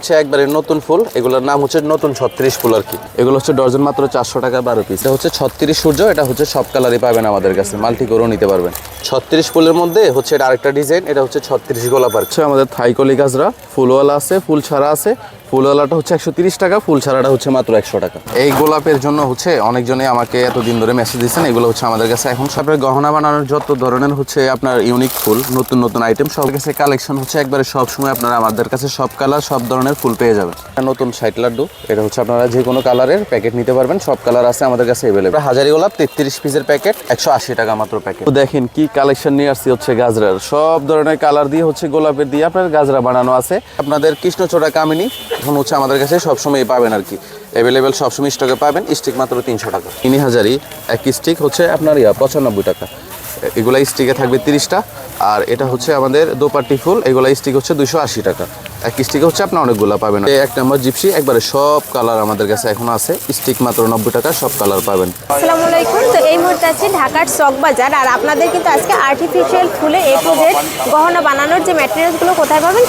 হচ্ছে একবারে নতুন ফুল, এগুলোর নাম হচ্ছে নতুন 36 ফুল আর কি। এগুলো হচ্ছে ডজন মাত্র 400 টাকা 12 পিস। এটা হচ্ছে 36 সূর্য, এটা হচ্ছে সব কালারই পাবেন আমাদের কাছে, মাল্টি করেও নিতে পারবেন। 36 ফুলের মধ্যে হচ্ছে এটা আরেকটা ডিজাইন, এটা হচ্ছে 36 গোলাপ আর হচ্ছে আমাদের থাইকলি গাজরা, ফুলওয়ালা আছে, ফুল ছাড়া আছে। ফুলওয়ালাটা হচ্ছে 130 টাকা, ফুল ছাড়াটা হচ্ছে মাত্র 100 টাকা। এই গোলাপের জন্য হচ্ছে অনেকজনে আমাকে এতদিন ধরে মেসেজ দিচ্ছেন, এগুলো হচ্ছে আমাদের কাছে এখন সব গহনা বানানোর যত ধরনের হচ্ছে আপনার ইউনিক ফুল, নতুন নতুন আইটেম সব কাছে কালেকশন হচ্ছে একবারে সব সময় আপনারা আমাদের কাছে সব কালার সব ধরনের ফুল পেয়ে যাবেন। নতুন 60 লাড্ডু, এটা হচ্ছে আপনারা যে কোনো কালারের প্যাকেট নিতে পারবেন, সব কালার আছে আমাদের কাছে অ্যাভেলেবল। হাজারি গোলাপ 33 পিসের প্যাকেট 180 টাকা মাত্র প্যাকেট। তো দেখেন কি কালেকশন নিয়ে আসছি হচ্ছে গাজরার, সব ধরনের কালার দিয়ে হচ্ছে গোলাপের দিয়ে আপনার গাজরা বানানো আছে। আপনাদের কৃষ্ণচূড়া কামিনী এখন হচ্ছে আমাদের কাছে সবসময় পাবেন আর কি, অ্যাভেলেবেল সবসময় স্টকে পাবেন। স্টিক মাত্র 300 টাকা। মিনি হাজারি এক স্টিক হচ্ছে আপনার 95 টাকা। এগুলা স্টিকে থাকবে 30টা। আর এটা হচ্ছে আমাদের দোপাটি ফুল, এগুলা স্টিক হচ্ছে 280 টাকা। এক স্টিকে হচ্ছে আপনার অনেকগুলো পাবেন। এক নম্বর জিপসি একবারে সব কালার আমাদের কাছে এখন আছে, স্টিক মাত্র 90 টাকা, সব কালার পাবেন। আসসালামু আলাইকুম। তো এই মুহূর্তে আছি ঢাকার চক বাজার, আর আপনাদের কিন্তু আজকে আর্টিফিশিয়াল ফুলে A to Z গহনা বানানোর যে ম্যাটেরিয়ালসগুলো কোথায় পাবেন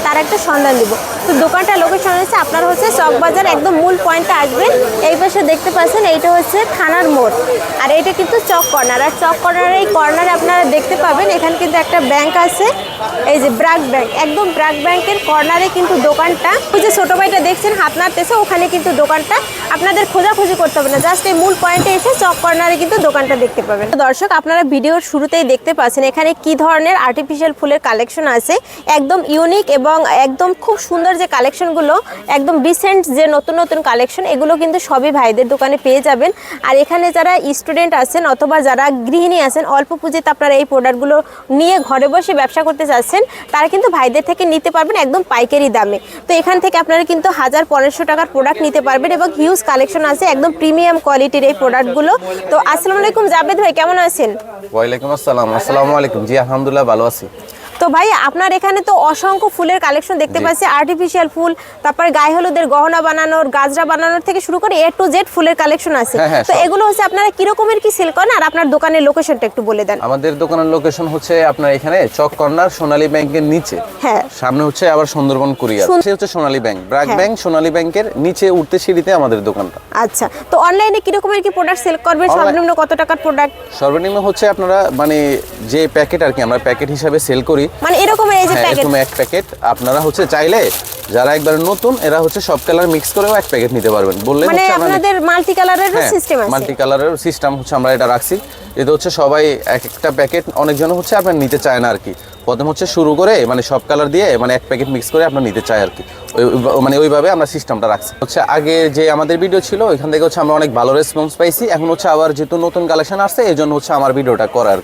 তার একটা সন্ধান দিব। তো দোকানটার লোকেশন হচ্ছে আপনার হচ্ছে চক বাজার, একদম মূল পয়েন্টে আসবেন। এই পাশে দেখতে পাচ্ছেন এইটা হচ্ছে থানার মোড়, আর এটা কিন্তু চক কর্নার। আর চক কর্নারের এই কর্নারে আপনারা দেখতে পাবেন এখানে কিন্তু একটা ব্যাংক আছে, এই যে ব্রাক ব্যাংক, একদম ব্রাক ব্যাংকের কর্নারে কিন্তু দোকানটা। ওই যে ছোট ভাইটা দেখছেন হাত নাড়তেছে, ওখানে কিন্তু দোকানটা। আপনাদের খোঁজাখুঁজি করতে হবে না, জাস্ট এই মূল পয়েন্টে এসে চক কর্নারে কিন্তু দোকানটা দেখতে পাবেন। দর্শক, আপনারা ভিডিওর শুরুতেই দেখতে পাচ্ছেন এখানে কি ধরনের আর্টিফিশিয়াল ফুলের কালেকশন আছে, একদম ইউনিক এবং একদম খুব সুন্দর যে কালেকশনগুলো, একদম রিসেন্ট যে নতুন নতুন কালেকশন, এগুলো কিন্তু সবই ভাইদের দোকানে পেয়ে যাবেন। আর এখানে যারা স্টুডেন্ট আছেন অথবা যারা গৃহিণী আছেন, অল্প পুঁজিতে আপনারা এই প্রোডাক্টগুলো নিয়ে ঘরে বসে ব্যবসা করতে চাচ্ছেন, তারা কিন্তু ভাইদের থেকে নিতে পারবেন একদম পাইকারি দামে। তো এখান থেকে আপনারা কিন্তু 1000-1500 টাকার প্রোডাক্ট নিতে পারবেন এবং হিউজ কালেকশন আছে, একদম প্রিমিয়াম কোয়ালিটির এই প্রোডাক্টগুলো। তো আসসালামু আলাইকুম জাবেদ ভাই, কেমন আছেন? ওয়ালাইকুম আসসালাম। আসসালামু আলাইকুম। জি আলহামদুলিল্লাহ ভালো আছি। তো ভাই, আপনার এখানে তো অসংখ্য ফুলের কালেকশন দেখতে পাচ্ছি, আর্টিফিশিয়াল ফুল, তারপরে গায়ে হলুদের গহনা বানানোর, গাজরা বানানোর থেকে শুরু করে A to Z ফুলের কালেকশন আছে। তো এগুলো হচ্ছে আপনারা কি রকমের কি সেল করেন, আর আপনার দোকানের লোকেশনটা একটু বলে দেন। আমাদের দোকানের লোকেশন হচ্ছে আপনার এখানে চক কর্নার সোনালী ব্যাংকের নিচে, হ্যাঁ, সামনে হচ্ছে আবার সুন্দরবন কুরিয়ার, সে হচ্ছে সোনালী ব্যাংক, ব্রাক ব্যাংক সোনালী ব্যাংকের নিচে উঠতে সিঁড়িতে আমাদের দোকানটা। আচ্ছা, তো অনলাইনে কি রকমের কি প্রোডাক্ট সেল করবেন? সর্বনিম্ন কত টাকার প্রোডাক্ট? সর্বনিম্ন হচ্ছে আপনারা মানে যে প্যাকেট আর কি, আমরা প্যাকেট হিসাবে সেল করি, মানে এরকম এই যে প্যাকেট, এরকম এক প্যাকেট আপনারা হচ্ছে চাইলে যারা একবার নতুন এরা হচ্ছে সব কালার মিক্স করেও এক প্যাকেট নিতে পারবেন। বললে মানে আপনাদের মাল্টি কালারের সিস্টেম আছে, মাল্টি কালারের সিস্টেম হচ্ছে আমরা এটা রাখছি। এটা হচ্ছে সবাই এক একটা প্যাকেট, অনেকজন হচ্ছে আপনার নিতে চায় না আর কি, প্রথম হচ্ছে শুরু করে মানে সব কালার দিয়ে মানে এক প্যাকেট মিক্স করে আপনার নিতে চায় আর কি, মানে ওইভাবে আমরা সিস্টেমটা রাখছি। হচ্ছে আগে যে আমাদের ভিডিও ছিল ওইখান থেকে হচ্ছে আমরা অনেক ভালো রেসপন্স পাইছি, এখন হচ্ছে আবার যেহেতু নতুন কালেকশন আসছে এই জন্য হচ্ছে আমার ভিডিওটা করার।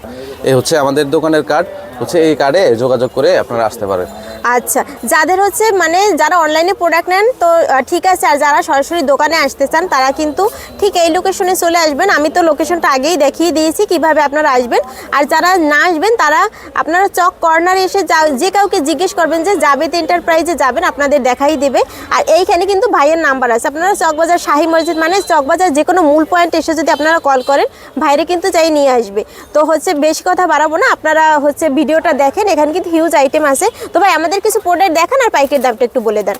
এই হচ্ছে আমাদের দোকানের কার্ড, হচ্ছে এই কার্ডে যোগাযোগ করে আপনারা আসতে পারেন। আচ্ছা, যাদের হচ্ছে মানে যারা অনলাইনে প্রোডাক্ট নেন তো ঠিক আছে, আর যারা সরাসরি দোকানে আসতে চান তারা কিন্তু ঠিক এই লোকেশনে চলে আসবেন। আমি তো লোকেশনটা আগেই দেখিয়ে দিয়েছি কিভাবে আপনারা আসবেন। আর যারা না আসবেন তারা আপনারা চক কর্নারে এসে যে কাউকে জিজ্ঞেস করবেন যে জাবেদ এন্টারপ্রাইজে যাবেন, আপনাদের দেখাই দেবে। আর এইখানে কিন্তু ভাইয়ের নাম্বার আছে, আপনারা চকবাজার শাহী মসজিদ মানে চকবাজার যে কোনো মূল পয়েন্ট এসে যদি আপনারা কল করেন, ভাইরে কিন্তু চাই নিয়ে আসবে। তো হচ্ছে বেশি কথা বাড়াবো না, আপনারা হচ্ছে ভিডিওটা দেখেন, এখানে কিন্তু হিউজ আইটেম আছে। তো ভাই আমাদের কিছু প্রোডাক্ট দেখান আর পাইকারি দামটা একটু বলে দেন।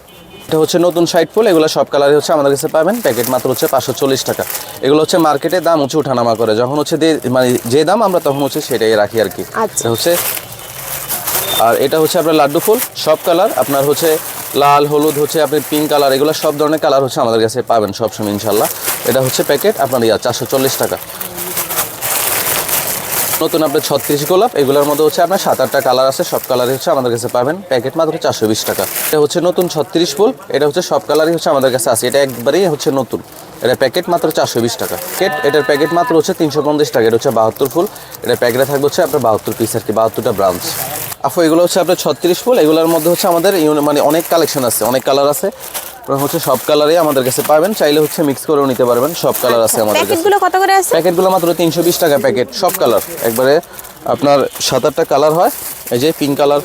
এটা হচ্ছে নতুন 60 ফুল, এগুলো সব কালারই হচ্ছে আমাদের কাছে পাবেন, প্যাকেট মাত্র হচ্ছে 540 টাকা। এগুলো হচ্ছে মার্কেটের দাম হচ্ছে উঠানামা করে, যখন হচ্ছে মানে যে দাম আমরা তখন হচ্ছে সেটাই রাখি আর কি। আচ্ছা, হচ্ছে আর এটা হচ্ছে আপনার লাড্ডু ফুল, সব কালার আপনার হচ্ছে লাল, হলুদ, হচ্ছে আপনি পিঙ্ক কালার, এগুলো সব ধরনের কালার হচ্ছে আমাদের কাছে পাবেন সবসময় ইনশাল্লাহ। এটা হচ্ছে প্যাকেট আপনার 440 টাকা। নতুন আপনার 36 গোলাপ, এগুলোর মধ্যে হচ্ছে আপনার 7-8টা কালার আছে, সব কালারই হচ্ছে আমাদের কাছে পাবেন, প্যাকেট মাত্র 420 টাকা। এটা হচ্ছে নতুন 36 ফুল, এটা হচ্ছে সব কালারই হচ্ছে আমাদের কাছে আছে, এটা একবারেই হচ্ছে নতুন, এটা প্যাকেট মাত্র 420 টাকা। এটার প্যাকেট মাত্র হচ্ছে 350 টাকা। এটা হচ্ছে 72 ফুল, এটা প্যাকেটে থাকবে হচ্ছে আপনার 72 পিস আর কি, 72টা ব্রাঞ্চ। আফু এগুলো হচ্ছে আপনার 36 ফুল, এগুলোর মধ্যে হচ্ছে আমাদের মানে অনেক কালেকশন আছে, অনেক কালার আছে, হচ্ছে সব কালারই আমাদের কাছে পাবেন, চাইলে হচ্ছে মিক্স করেও নিতে পারবেন, সব কালার আছে আমাদের কাছে। প্যাকেটগুলো কত করে আছে? প্যাকেটগুলো মাত্র 320 টাকা প্যাকেট, সব কালার একবারে আপনার 7-8টা কালার হয়। এই যে পিঙ্ক কালার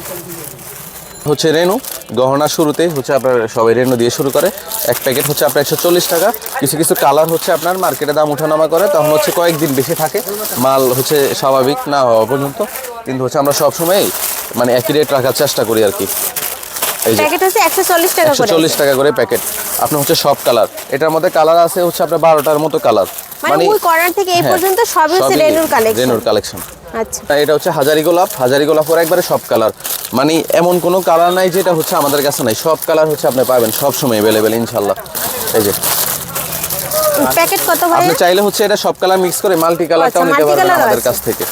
হচ্ছে রেনু, গহনা শুরুতে হচ্ছে আপনার সবাই রেনু দিয়ে শুরু করে, এক প্যাকেট হচ্ছে আপনার 140 টাকা। কিছু কিছু কালার হচ্ছে আপনার মার্কেটে দাম ওঠানামা করে, তখন হচ্ছে কয়েকদিন বেশি থাকে, মাল হচ্ছে স্বাভাবিক না হওয়া পর্যন্ত, কিন্তু হচ্ছে আমরা সবসময় মানে একই রেট রাখার চেষ্টা করি আর কি। এই যে প্যাকেট হচ্ছে 140 টাকা করে 140 টাকা করে প্যাকেট। আপনার হচ্ছে সব কালার, এটার মধ্যে কালার আছে হচ্ছে আপনার 12টার মতো কালার। মানে ওই কর্নার থেকে এই হ্যাঁ, পর্যন্ত সবই হচ্ছে সবই রেনুর কালেকশন। রেনুর কালেকশন। আচ্ছা, এটা হচ্ছে হাজারি গোলাপ ওর একবারে সব কালার, মানে এমন কোনো কালার নাই যেটা হচ্ছে আমাদের কাছে নাই, সব কালার হচ্ছে আপনি পাবেন সব সময় अवेलेबल ইনশাআল্লাহ। এই যে প্যাকেট কত ভাই? আপনি চাইলে হচ্ছে এটা সব কালার মিক্স করে মাল্টি কালারটাও আচ্ছা, নিতে পারবেন multi-color আমাদের আছে। কাছ থেকে।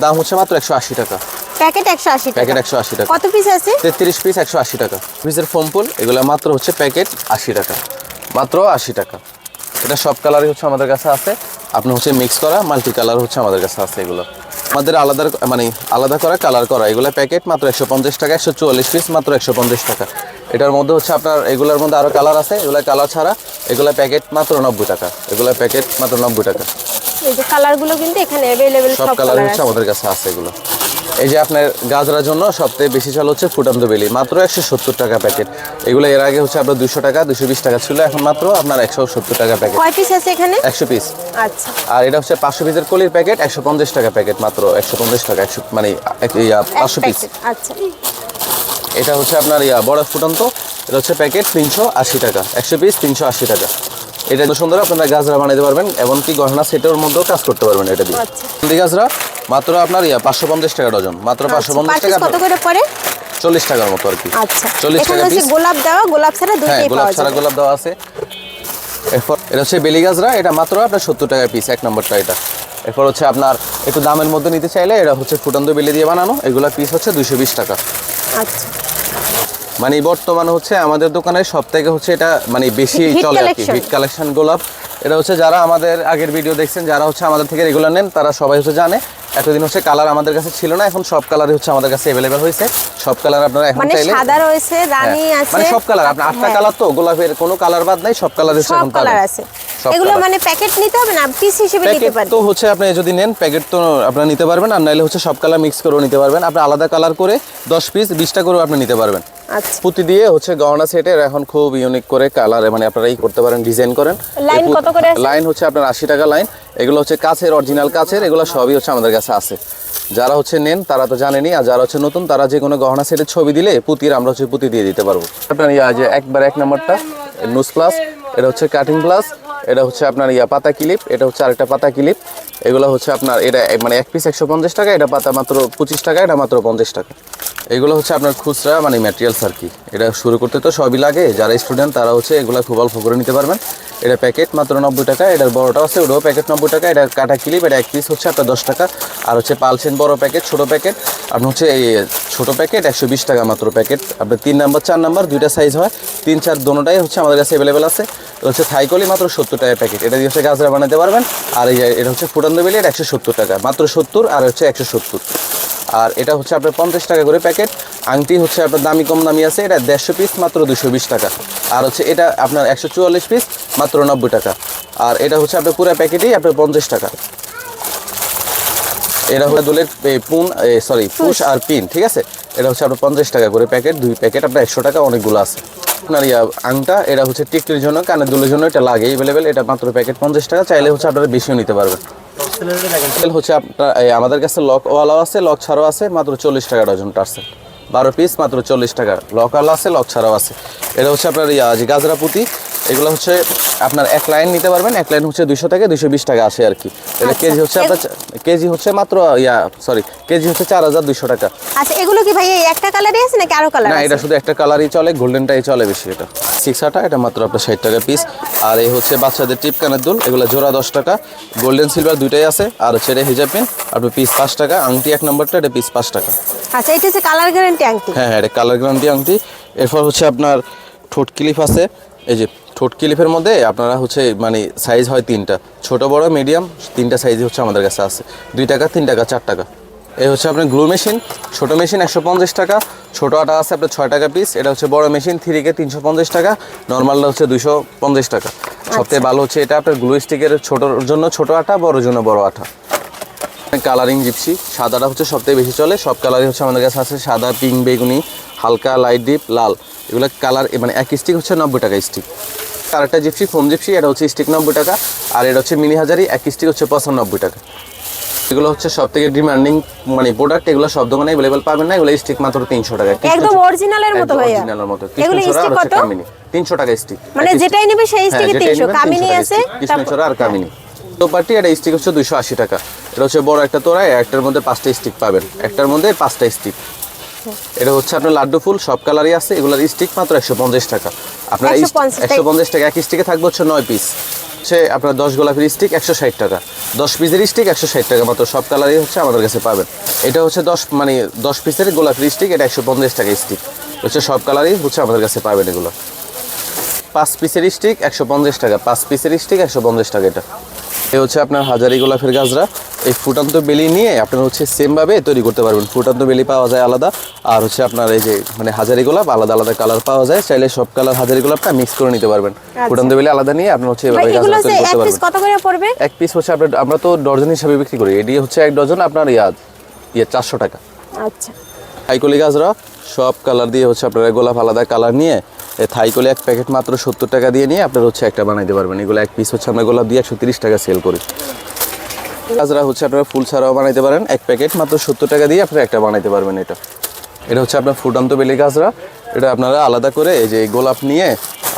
দাম হচ্ছে মাত্র 180 টাকা প্যাকেট 180 টাকা। প্যাকেট 180 টাকা। কত পিস আছে? 33 পিস 180 টাকা। পিসের ফোম ফুল এগুলো মাত্র হচ্ছে প্যাকেট 80 টাকা, মাত্র 80 টাকা। এটা সব কালারই হচ্ছে আমাদের কাছে আছে, আপনি হচ্ছে মিক্স করা মাল্টি কালার হচ্ছে আমাদের কাছে আছে। এগুলো আমাদের আলাদা করা কালার করা, এগুলো প্যাকেট মাত্র 150 টাকা। 144 পিস মাত্র 150 টাকা। এটার মধ্যে হচ্ছে আপনার এগুলোর মধ্যে আরও কালার আছে, এগুলো কালার ছাড়া, এগুলো প্যাকেট মাত্র 90 টাকা। এগুলো প্যাকেট মাত্র 90 টাকা। এই যে কালারগুলো কিন্তু এখানে अवेलेबल সব সব কালার কালার হচ্ছে আছে। আমাদের কাছে আছে এগুলো। এই যে আপনার গাজরার জন্য সবথেকে বেশি চাল হচ্ছে ফুটান্ত বেলি, মাত্র 170 টাকা প্যাকেট। এগুলো এর আগে হচ্ছে আপনার 200 টাকা 220 টাকা ছিল, এখন মাত্র আপনার 170 টাকা প্যাকেট। কয় পিস আছে এখানে? 100 পিস। আচ্ছা, আর এটা হচ্ছে 500 পিসের কলির প্যাকেট 150 টাকা প্যাকেট, মাত্র 150 টাকা। 100 মানে 500 পিস। প্যাকেট। আচ্ছা, এটা হচ্ছে আপনার বড় ফুটন্ত, এটা হচ্ছে প্যাকেট 380 টাকা। 100 পিস 380 টাকা। এটা সুন্দর আপনারা গাজরা বানাইতে পারবেন, এমনকি গহনা সেটের মধ্যেও কাজ করতে পারবেন এটা দিয়ে। আচ্ছা। গাজরা মাত্র আপনার 550 টাকা ডজন, মাত্র 550 টাকা। টাকা। কত করে পড়ে? 40 টাকার মতো আর কি। আচ্ছা, 40 এখানে টাকা হচ্ছে পিস। গোলাপ দেওয়া, গোলাপ ছাড়া হ্যাঁ, দুইটাই গোলাপ পাওয়া ছাড়া যাবে। গোলাপ দেওয়া আছে। এরপর এটা হচ্ছে বেলি গাজরা, এটা মাত্র আপনার 70 টাকা পিস, এক নম্বরটা এটা। এরপর হচ্ছে আপনার একটু দামের মধ্যে নিতে চাইলে এটা হচ্ছে ফুটন্ত বেলি দিয়ে বানানো, এগুলা পিস হচ্ছে 220 টাকা। আচ্ছা, মানে বর্তমানে হচ্ছে আমাদের দোকানে সব থেকে হচ্ছে এটা মানে বেশি Hit চলে আর কি, collection। হিট কালেকশন গোলাপ। এটা হচ্ছে যারা আমাদের আগের ভিডিও দেখছেন, যারা হচ্ছে আমাদের থেকে রেগুলার নেন, তারা সবাই হচ্ছে জানে। এতদিন হচ্ছে কালার আমাদের কাছে ছিল না, এখন সব কালারই হচ্ছে আমাদের কাছে अवेलेबल হয়েছে। সব কালার আপনারা এখন মানে চাইলে, সাদা রয়েছে, রানী হ্যাঁ, আছে, মানে সব কালার আপনার 8টা হ্যাঁ, কালার, তো গোলাপের কোনো কালার বাদ নাই, সব কালার হচ্ছে সব এখন কালার পাবেন। আছে। সব এগুলো colour। মানে প্যাকেট নিতে হবে না, পিস হিসেবে নিতে প্যাকেট পারবেন। তো হচ্ছে আপনি যদি নেন প্যাকেট তো আপনারা নিতে পারবেন, আর নাইলে হচ্ছে সব কালার মিক্স করেও নিতে পারবেন। আপনি আলাদা কালার করে 10 পিস 20টা করেও আপনি নিতে পারবেন। আচ্ছা, পুঁতি দিয়ে হচ্ছে গহনা সেটের এখন খুব ইউনিক করে কালার মানে আপনারা করতে পারেন, ডিজাইন করেন। লাইন কত করে আছে? লাইন হচ্ছে আপনার 80 টাকা লাইন। এগুলো হচ্ছে কাছের, অরিজিনাল কাছের, এগুলো সবই হচ্ছে আমাদের কাছে আছে। যারা হচ্ছে নেন তারা তো জানেনই, আর যারা হচ্ছে নতুন তারা যে কোনো গহনা সেটের ছবি দিলে পুঁতির আমরা হচ্ছে পুঁতি দিয়ে দিতে পারবো। আপনার যে একবার 1 নম্বরটা নুস প্লাস, এটা হচ্ছে কাটিং প্লাস, এটা হচ্ছে আপনার পাতা ক্লিপ, এটা হচ্ছে আরেকটা পাতা ক্লিপ। এগুলো হচ্ছে আপনার এটা মানে এক পিস 150 টাকা, এটা পাতা মাত্র 25 টাকা, এটা মাত্র 50 টাকা। এগুলো হচ্ছে আপনার খুচরা মানে ম্যাটেরিয়ালস আর কি। এটা শুরু করতে তো সবই লাগে, যারা স্টুডেন্ট তারা হচ্ছে এগুলো খুব অল্প করে নিতে পারবেন। এটা প্যাকেট মাত্র 90 টাকা, এটার বড়টা আছে ওটাও প্যাকেট 90 টাকা। এটা কাটা ক্লিপ, এটা এক পিস হচ্ছে আপনার 10 টাকা। আর হচ্ছে পালসেন বড় প্যাকেট, ছোট প্যাকেট আপনার হচ্ছে এই ছোট প্যাকেট 120 টাকা মাত্র প্যাকেট। আপনার 3 নাম্বার 4 নাম্বার দুইটা সাইজ হয়, 3 4 দোনোটাই হচ্ছে আমাদের কাছে अवेलेबल আছে। হচ্ছে থাইকলি মাত্র 70 টাকা প্যাকেট, এটা দিয়ে হচ্ছে গাজরা বানাতে পারবেন। আর এই এটা হচ্ছে ফুটান্ত বেলি, এটা 170 টাকা, মাত্র 70 আর হচ্ছে 170। আর এটা হচ্ছে আপনার 50 টাকা করে প্যাকেট। আংটি হচ্ছে আপনার দামি কম দামি আছে, এটা 150 পিস মাত্র 220 টাকা। আর হচ্ছে এটা আপনার 144 পিস মাত্র 90 টাকা। আর এটা হচ্ছে আপনার পুরো প্যাকেটেই আপনার 50 টাকা। এটা হলো দুলের পুশ আর পিন, ঠিক আছে। এটা হচ্ছে আপনার 50 টাকা করে প্যাকেট, 2 প্যাকেট আপনার 100 টাকা, অনেকগুলো আছে। আপনার আংটা এটা হচ্ছে টিকটির জন্য, কানের দুলের জন্য এটা লাগে अवेलेबल, এটা মাত্র প্যাকেট 50 টাকা, চাইলে হচ্ছে আপনারা বেশিও নিতে পারবেন। হচ্ছে আপনার আমাদের কাছে লকওয়ালাও আছে, লক ছাড়াও আছে, মাত্র 40 টাকা ডজন টার্সেল, 12 পিস মাত্র 40 টাকা। লকওয়ালা আছে, লক ছাড়াও আছে। এটা হচ্ছে আপনার যে গাজরা পুঁতি, এগুলো হচ্ছে আপনার এক লাইন নিতে পারবেন, এক লাইন হচ্ছে 200 থেকে 220 টাকা আসে আর কি। এটা কেজি হচ্ছে আপনার কেজি হচ্ছে মাত্র কেজি হচ্ছে 4200 টাকা। আচ্ছা, এগুলো কি ভাই এই একটা কালারই আছে নাকি আরো কালার না, আছে? এটা শুধু একটা কালারই চলে, গোল্ডেনটাই চলে বেশি। এটা 6 এটা মাত্র আপনার 60 টাকা পিস। আর এই হচ্ছে বাচ্চাদের টিপ কানের দুল, এগুলো জোড়া 10 টাকা, গোল্ডেন সিলভার দুইটাই আছে। আর হচ্ছে এটা হিজাব পিন আপনার পিস 5 টাকা। আংটি 1 নম্বরটা, এটা পিস 5 টাকা। আচ্ছা, এটা হচ্ছে কালার গ্যারান্টি আংটি। হ্যাঁ, এটা কালার গ্যারান্টি আংটি। এরপর হচ্ছে আপনার ঠোঁট ক্লিপ আছে, এই যে ঠোঁট ক্লিপের মধ্যে আপনারা হচ্ছে মানে সাইজ হয় 3টা, ছোট বড় মিডিয়াম 3টা সাইজই হচ্ছে আমাদের কাছে আছে। 2 টাকা 3 টাকা 4 টাকা। এই হচ্ছে আপনার গ্লু মেশিন, ছোট মেশিন 150 টাকা, ছোট আটা আছে আপনার 6 টাকা পিস। এটা হচ্ছে বড় মেশিন 3K 350 টাকা, নর্মালটা হচ্ছে 250 টাকা। সবথেকে ভালো হচ্ছে এটা আপনার গ্লু স্টিকের, ছোটোর জন্য ছোট আটা, বড়োর জন্য বড় আটা। কালারিং জিপসি, সাদাটা হচ্ছে সবথেকে বেশি চলে, সব কালারই হচ্ছে আমাদের কাছে আছে, সাদা, পিঙ্ক, বেগুনি, হালকা, লাইট ডিপ, লাল। এগুলো কালার মানে এক স্টিক হচ্ছে 90 টাকা স্টিক। আরেকটা জিপসি, ফোম জিপসি, এটা হচ্ছে স্টিক 90 টাকা। আর এটা হচ্ছে মিনি হাজারি, এক স্টিক হচ্ছে 95 টাকা। এগুলো হচ্ছে সব থেকে ডিমান্ডিং মানে প্রোডাক্ট, এগুলো সব দোকানে अवेलेबल পাবেন না, এগুলো স্টিক মাত্র 300 টাকা। একদম অরিজিনালের মতো ভাইয়া, অরিজিনালের মতো। এগুলো স্টিক কত? 300 টাকা স্টিক, মানে যেটাই নেবে সেই স্টিকে 300। কামিনী আছে, কৃষ্ণচূড়া আর কামিনী। তো পার্টি এটা স্টিক হচ্ছে 280 টাকা। এটা হচ্ছে বড় একটা তোড়া, একটার মধ্যে 5টা স্টিক পাবেন, একটার মধ্যে 5টা স্টিক। এটা হচ্ছে আপনার লাড্ডু ফুল, সব কালারই আছে, এগুলোর স্টিক মাত্র 150 টাকা। আপনার 150 টাকা। এক স্টিকে থাকবে হচ্ছে 9 পিস। হচ্ছে আপনার 10 গোলাপের স্টিক 160 টাকা, 10 পিসের স্টিক 160 টাকা মাত্র। সব কালারই হচ্ছে আমাদের কাছে পাবেন। এটা হচ্ছে 10 পিসের গোলাপের স্টিক, এটা 150 টাকা স্টিক। হচ্ছে সব কালারই হচ্ছে আমাদের কাছে পাবেন এগুলো। 5 পিসের স্টিক 150 টাকা, 5 পিসের স্টিক 150 টাকা। এটা এই হচ্ছে আপনার হাজারি গোলাপের গাজরা। এই ফুটান্ত বেলি নিয়ে আপনারা হচ্ছে সেমভাবে তৈরি করতে পারবেন। ফুটান্ত বেলি পাওয়া যায় আলাদা, আর হচ্ছে আপনার এই যে মানে হাজারি গোলাপ আলাদা আলাদা কালার পাওয়া যায়। চাইলে সব কালার হাজারি গোলাপটা মিক্স করে নিতে পারবেন। ফুটান্ত বেলি আলাদা নিয়ে আপনারা হচ্ছে এভাবে গাজরা তৈরি করতে পারবেন। কত করে পড়বে? এক পিস হচ্ছে আমরা তো ডজন হিসাবে বিক্রি করি, এটি হচ্ছে 1 ডজন আপনার 400 টাকা। আচ্ছা, থাইকলি গাজরা সব কালার দিয়ে হচ্ছে আপনারা গোলাপ আলাদা কালার নিয়ে থাইকলি 1 প্যাকেট মাত্র 70 টাকা দিয়ে নিয়ে আপনারা হচ্ছে একটা বানাইতে পারবেন। এগুলো 1 পিস হচ্ছে আমরা গোলাপ দিয়ে 130 টাকা সেল করি। গাজরা হচ্ছে আপনারা ফুল ছাড়াও বানাইতে পারেন, 1 প্যাকেট মাত্র 70 টাকা দিয়ে আপনারা একটা বানাইতে পারবেন। এটা হচ্ছে আপনার ফুটান্ত বেলি গাজরা। এটা আপনারা আলাদা করে এই যে গোলাপ নিয়ে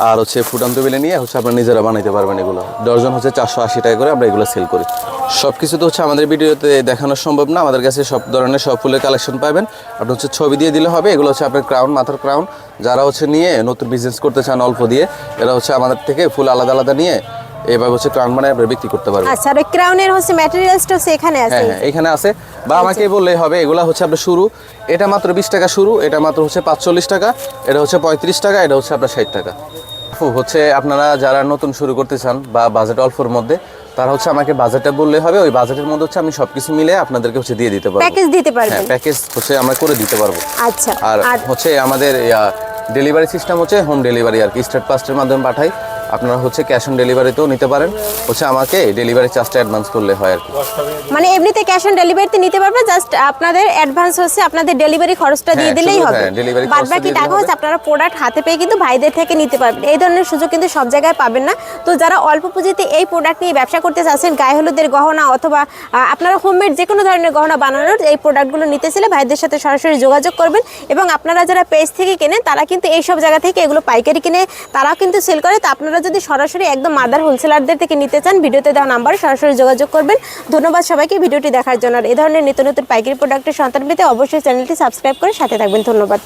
আর হচ্ছে ফুটান্ত বেলি নিয়ে হচ্ছে আপনারা নিজেরা বানাইতে পারবেন। এগুলো ডজন হচ্ছে 480 টাকা করে আমরা এগুলো সেল করি। সব কিছু তো হচ্ছে আমাদের ভিডিওতে দেখানো সম্ভব না, আমাদের কাছে সব ধরনের সব ফুলের কালেকশন পাবেন। আপনি হচ্ছে ছবি দিয়ে দিলে হবে। এগুলো হচ্ছে আপনার ক্রাউন, মাথার ক্রাউন। যারা হচ্ছে নিয়ে নতুন বিজনেস করতে চান অল্প দিয়ে, এরা হচ্ছে আমাদের থেকে ফুল আলাদা আলাদা নিয়ে এভাবে হচ্ছে ক্রাউন বানায় আপনারা বিক্রি করতে পারবেন। আচ্ছা, আর ক্রাউনের হচ্ছে ম্যাটেরিয়ালসটা এখানে আছে? হ্যাঁ, এখানে আছে, বা আমাকে বললেই হবে। এগুলা হচ্ছে আপনার শুরু, এটা মাত্র 20 টাকা শুরু, এটা মাত্র হচ্ছে 45 টাকা, এটা হচ্ছে 35 টাকা, এটা হচ্ছে আপনার 60 টাকা। হচ্ছে আপনারা যারা নতুন শুরু করতে চান বা বাজেট অল্পর মধ্যে, তারা হচ্ছে আমাকে বাজেটটা বললে হবে। ওই বাজেটের মধ্যে হচ্ছে আমি সবকিছু মিলে আপনাদেরকে হচ্ছে দিয়ে দিতে পারবো। প্যাকেজ দিতে পারবেন? হ্যাঁ, প্যাকেজ হচ্ছে আমরা করে দিতে পারবো। আচ্ছা, আর হচ্ছে আমাদের ডেলিভারি সিস্টেম হচ্ছে হোম ডেলিভারি আর কি, স্টেট ফাস্টের মাধ্যমে পাঠাই। আপনারা হচ্ছে ক্যাশ অন ডেলিভারিতেও নিতে পারেন, হচ্ছে আমাকে ডেলিভারি চার্জটা অ্যাডভান্স করলে হয় আর কি। মানে এমনিতে ক্যাশ অন ডেলিভারিতে নিতে পারবে, জাস্ট আপনাদের অ্যাডভান্স হচ্ছে আপনাদের ডেলিভারি খরচটা দিয়ে দিলেই হবে। বাদ বাকি টাকা হচ্ছে আপনারা প্রোডাক্ট হাতে পেয়ে কিন্তু ভাইদের থেকে নিতে পারবেন। এই ধরনের সুযোগ কিন্তু সব জায়গায় পাবেন না। তো যারা অল্প পুঁজিতে এই প্রোডাক্ট নিয়ে ব্যবসা করতে চাচ্ছেন, গায়ে হলুদের গহনা অথবা আপনারা হোমমেড যে কোনো ধরনের গহনা বানানোর এই প্রোডাক্টগুলো নিতে চাইলে ভাইদের সাথে সরাসরি যোগাযোগ করবেন। এবং আপনারা যারা পেজ থেকে কেনেন তারা কিন্তু এই সব জায়গা থেকে এগুলো পাইকারি কিনে তারাও কিন্তু সেল করে। তো আপনারা যদি সরাসরি একদম মাদার হোলসেলারদের থেকে নিতে চান, ভিডিওতে দেওয়া নাম্বারে সরাসরি যোগাযোগ করবেন। ধন্যবাদ সবাইকে ভিডিওটি দেখার জন্য। আর এই ধরনের নিত্য নতুন পাইকারি প্রোডাক্টের সন্ধান পেতে অবশ্যই চ্যানেলটি সাবস্ক্রাইব করে সাথে থাকবেন। ধন্যবাদ।